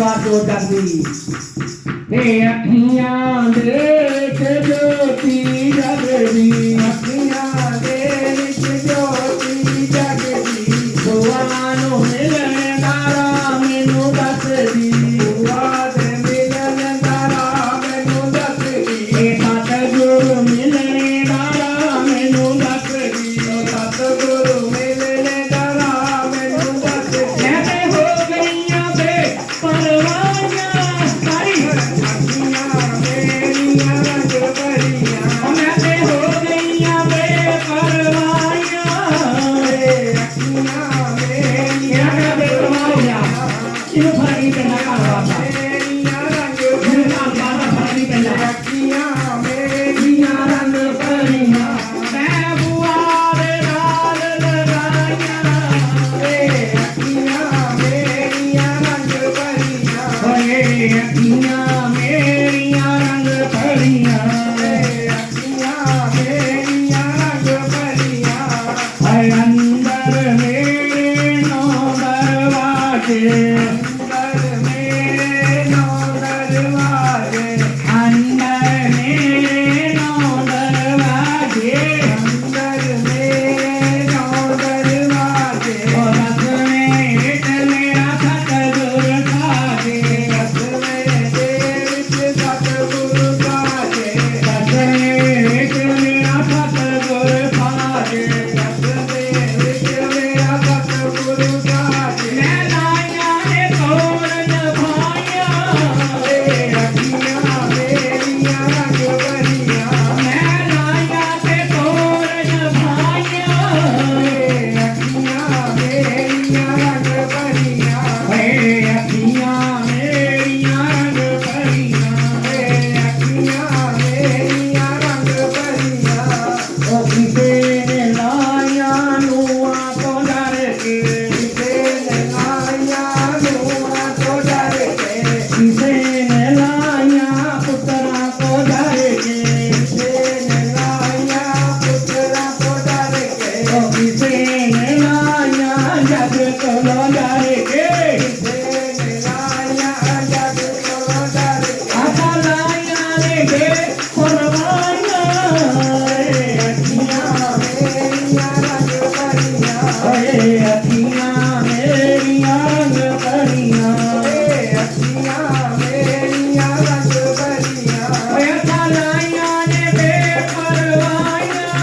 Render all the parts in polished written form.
जो करदी ते अखियां देख ज्योति जगदी अखियां देख ज्योति जगदी दुआनो मिलन दारा मैनू दसदी दुआ दे मिलन दारा मैनू दसदी सतगुरु मिलन दारा मैनू दसदी सतगुरु मिलन दारा मैनू दसदी कहते हो गईयां बे परवाइयां सारी अखियां मेरियां रंग भरियां कहते हो गईयां बे परवाइयां अखियां मेरियां रंग भरियां इन फरक नहीं पैंदा घर वाला मेरियां रंग भरियां फरक नहीं पैंदा अखियां मेरियां रंग भरियां मैं बुआ दे नाल लगाइयां अखियां मेरियां रंग भरियां ओए अखियां मेरियां रंग भरियां अखियां मेरियां रंग भरियां हाय अंदर मेरे नौ दरवाजे अंदर मेरे नौ दरवाजे अंदर मेरे नौ दरवाजे अंदर मेरे नौ दरवाजे और रस में एक मेरा सतगुरु खाजे रस में देव सतगुरु खाजे रस में एक मेरा सतगुरु खाजे रस में एक मेरा सतगुरु खाजे मैं लाइयां ने तोरण भाइयां अखियां मेरियां रंग भरियां मैं लाइयां ते तोरण भाइयां अखियां मेरियां रंग भरियां अखियां मेरियां रंग भरियां अखियां मेरियां रंग भरियां ओ किसे ने लाइयां नूआं तो डर के किसे ने लाइयां नूआं तो डर के किसे ने लाइयां पुत्तरां तो डर के किसे ने लाइयां पुत्तरां तो डर के ओ किसे ने लाइयां जग कोलों डर के किसे ने लाइयां जग कोलों डर के आसा लाइयां ने बे परवाइयां अखियां मेरियां रंग भरियां ओए अखियां मेरियां रंग भरियां अखियां मेरियां रंग भरियां ओए आसा लाइयां ने बे परवाइयां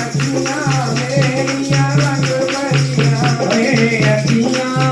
अखियां मेरियां रंग भरियां ओए अखियां